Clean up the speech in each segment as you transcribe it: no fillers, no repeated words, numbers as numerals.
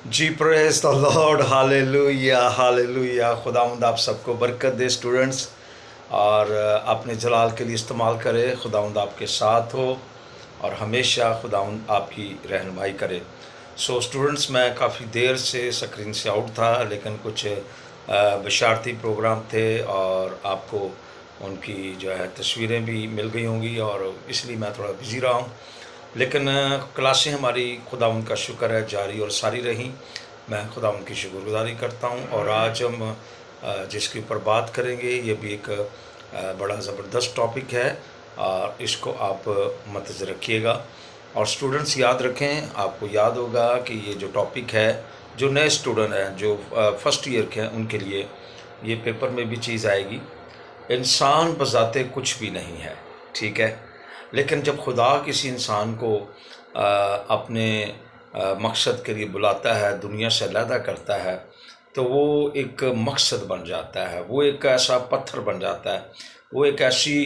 Ji praise the Lord, hallelujah hallelujah. खुदावंद आप सबको बरकत दे स्टूडेंट्स, और अपने जलाल के लिए इस्तेमाल करे। खुदावंद आपके साथ हो और हमेशा खुदावंद आपकी रहनुमाई करे। सो स्टूडेंट्स, मैं काफ़ी देर से स्क्रीन से आउट था, लेकिन कुछ बशारती प्रोग्राम थे और आपको उनकी जो है तस्वीरें भी मिल गई होंगी, और इसलिए मैं थोड़ा बिज़ी रहा हूँ। लेकिन क्लासें हमारी खुदावंद का शुक्र है जारी और सारी रहीं। मैं खुदावंद की शुक्रगुजारी करता हूँ। और आज हम जिसके ऊपर बात करेंगे, ये भी एक बड़ा ज़बरदस्त टॉपिक है, और इसको आप मतज रखिएगा। और स्टूडेंट्स याद रखें, आपको याद होगा कि ये जो टॉपिक है, जो नए स्टूडेंट हैं, जो फर्स्ट ईयर के हैं, उनके लिए ये पेपर में भी चीज़ आएगी। इंसान बज़ाते कुछ भी नहीं है, ठीक है, लेकिन जब खुदा किसी इंसान को अपने मकसद के लिए बुलाता है, दुनिया से अलहदा करता है, तो वो एक मकसद बन जाता है, वो एक ऐसा पत्थर बन जाता है, वो एक ऐसी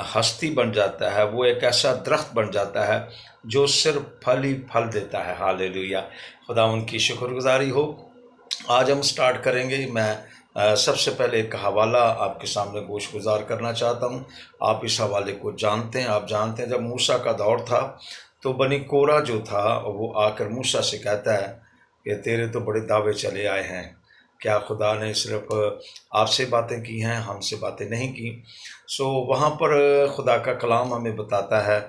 हस्ती बन जाता है, वो एक ऐसा दरख्त बन जाता है जो सिर्फ फल ही फल देता है। हालेलुया, खुदा उनकी शुक्रगुजारी हो। आज हम स्टार्ट करेंगे। मैं सबसे पहले एक हवाला आपके सामने गोशगुजार करना चाहता हूँ। आप इस हवाले को जानते हैं। आप जानते हैं, जब मूसा का दौर था तो बनी कोरा जो था वो आकर मूसा से कहता है कि तेरे तो बड़े दावे चले आए हैं, क्या खुदा ने सिर्फ आपसे बातें की हैं, हमसे बातें नहीं की। सो वहाँ पर खुदा का कलाम हमें बताता है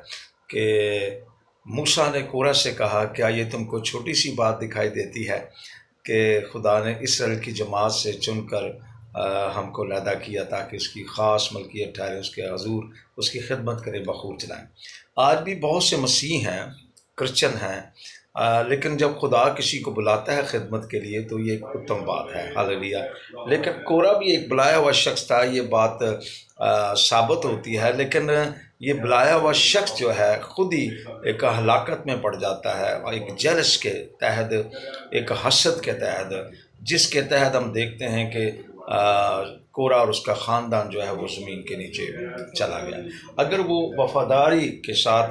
कि मूसा ने कोरा से कहा, क्या ये तुमको छोटी सी बात दिखाई देती है कि खुदा ने इसराइल की जमात से चुनकर हमको लैदा किया ताकि उसकी ख़ास मलकियत ठहरे, उसके हजूर उसकी खिदमत करें, बखूर चलाएँ। आज भी बहुत से मसीह हैं, क्रिश्चन हैं, लेकिन जब खुदा किसी को बुलाता है खिदमत के लिए तो ये एक उत्तम बात है। हालेलुया। लेकिन कोरा भी एक बुलाया हुआ शख्स था, ये बात साबित होती है। लेकिन ये बुलाया हुआ शख्स जो है खुद ही एक हलाकत में पड़ जाता है, और एक जेलस के तहत, एक हसद के तहत, जिसके तहत हम देखते हैं कि कोरा और उसका ख़ानदान जो है वो ज़मीन के नीचे चला गया। अगर वो वफ़ादारी के साथ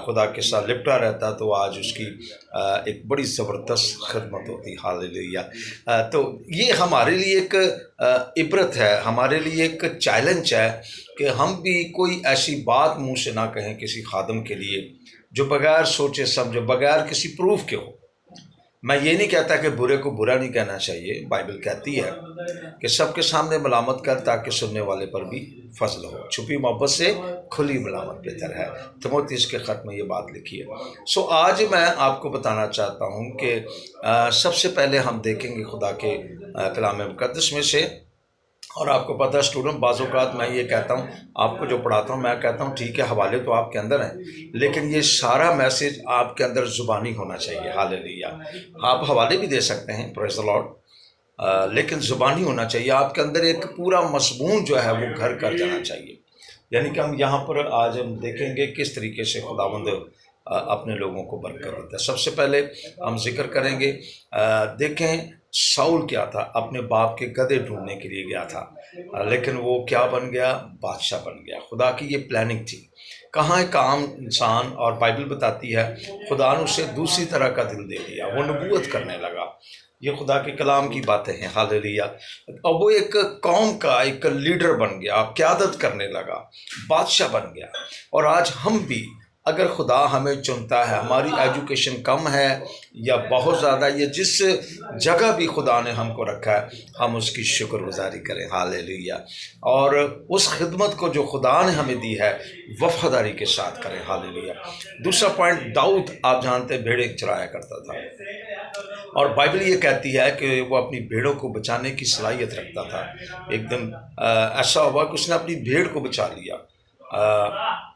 खुदा के साथ लिपटा रहता तो आज उसकी एक बड़ी ज़बरदस्त खिदमत होती। हालेलुया। तो ये हमारे लिए एक इबरत है, हमारे लिए एक चैलेंज है कि हम भी कोई ऐसी बात मुँह से ना कहें किसी खादम के लिए जो बग़ैर सोचे समझे, बग़ैर किसी प्रूफ के हो। मैं ये नहीं कहता कि बुरे को बुरा नहीं कहना चाहिए। बाइबल कहती है कि सबके सामने मलामत कर ताकि सुनने वाले पर भी फजल हो। छुपी मोहब्बत से खुली मलामत बेहतर है। तीमुथियुस के ख़त में ये बात लिखी है। सो आज मैं आपको बताना चाहता हूँ कि सबसे पहले हम देखेंगे खुदा के कलाम मुक़द्दस में से। और आपको पता है स्टूडेंट, बाज़-औक़ात मैं ये कहता हूँ, आपको जो पढ़ाता हूँ मैं कहता हूँ ठीक है, हवाले तो आपके अंदर हैं, लेकिन ये सारा मैसेज आपके अंदर ज़ुबानी होना चाहिए। हालेलुया। आप हवाले भी दे सकते हैं, प्रेज़ द लॉर्ड, लेकिन ज़ुबानी होना चाहिए। आपके अंदर एक पूरा मज़मून जो है वो घर कर जाना चाहिए। यानी कि हम यहाँ पर आज हम देखेंगे किस तरीके से खुदावंद अपने लोगों को बरकत देता है। सबसे पहले हम जिक्र करेंगे, देखें शाऊल क्या था, अपने बाप के गधे ढूंढने के लिए गया था, लेकिन वो क्या बन गया, बादशाह बन गया। खुदा की ये प्लानिंग थी। कहाँ एक आम इंसान, और बाइबल बताती है खुदा ने उसे दूसरी तरह का दिल दे दिया, वो नबूवत करने लगा। ये खुदा के कलाम की बातें हैं। हालेलुया। और वो एक कौम का एक लीडर बन गया, क़यादत करने लगा, बादशाह बन गया। और आज हम भी, अगर खुदा हमें चुनता है, हमारी एजुकेशन कम है या बहुत ज़्यादा, ये जिस जगह भी खुदा ने हमको रखा है, हम उसकी शुक्रगुजारी करें। हालेलुया। और उस खिदमत को जो खुदा ने हमें दी है वफ़ादारी के साथ करें। हालेलुया। दूसरा पॉइंट, दाऊद आप जानते हैं भेड़ें चराया करता था, और बाइबल ये कहती है कि वो अपनी भेड़ों को बचाने की सलाहियत रखता था। एक दिन ऐसा हुआ कि उसने अपनी भेड़ को बचा लिया,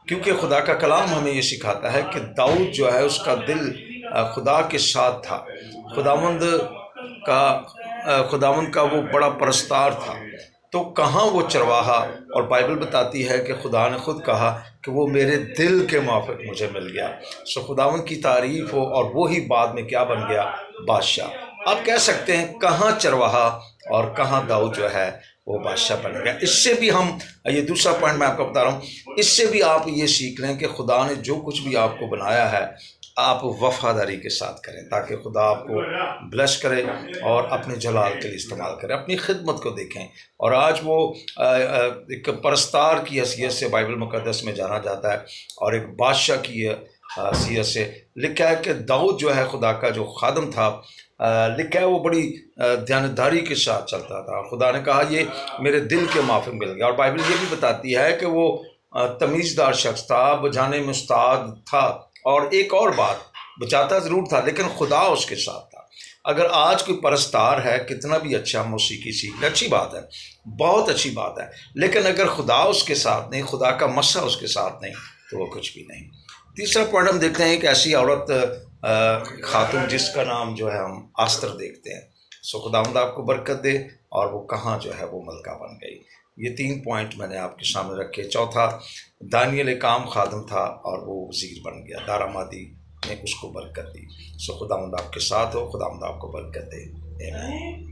क्योंकि खुदा का कलाम हमें ये सिखाता है कि दाऊद जो है उसका दिल खुदा के साथ था। खुदावंद का वो बड़ा परस्तार था। तो कहाँ वो चरवाहा, और बाइबल बताती है कि खुदा ने खुद कहा कि वो मेरे दिल के मुआफ़िक मुझे मिल गया। सो खुदावंद की तारीफ़ हो, और वो ही बाद में क्या बन गया, बादशाह। आप कह सकते हैं कहाँ चरवाहा और कहाँ दाऊद जो है वो बादशाह बन गया। इससे भी हम, ये दूसरा पॉइंट मैं आपको बता रहा हूँ, इससे भी आप ये सीख लें कि खुदा ने जो कुछ भी आपको बनाया है, آپ وفاداری کے ساتھ کریں تاکہ خدا آپ کو بلیس کرے اور اپنے جلال کے لیے استعمال کرے. اپنی خدمت کو دیکھیں. اور آج وہ ایک پرستار کی حیثیت سے بائبل مقدس میں جانا جاتا ہے اور ایک بادشاہ کی حیثیت سے لکھا ہے کہ داؤد جو ہے خدا کا جو خادم تھا، لکھا ہے وہ بڑی دیانتداری کے ساتھ چلتا تھا. خدا نے کہا یہ میرے دل کے موافق مل گیا. اور بائبل یہ بھی بتاتی ہے کہ وہ تمیزدار شخص تھا، بجانے میں استاد تھا. اور ایک اور بات، بچاتا ضرور تھا لیکن خدا اس کے ساتھ تھا. اگر آج کوئی پرستار ہے، کتنا بھی اچھا موسیقی سیکھ لے، اچھی بات ہے، بہت اچھی بات ہے، لیکن اگر خدا اس کے ساتھ نہیں، خدا کا مسا اس کے ساتھ نہیں، تو وہ کچھ بھی نہیں. تیسرا پوائنٹ ہم دیکھتے ہیں ایک ایسی عورت، خاتون جس کا نام جو ہے ہم آستر دیکھتے ہیں. سو خداوند آپ کو برکت دے. اور وہ کہاں جو ہے وہ ملکہ بن گئی. یہ 3 پوائنٹ میں نے آپ کے سامنے رکھے. چوتھا، دانیل ایک عام خادم تھا اور وہ وزیر بن گیا. دارامادی نے اس کو برکت دی. سو خداوند آپ کے ساتھ ہو. خداوند آپ کو برکت دے. آمین.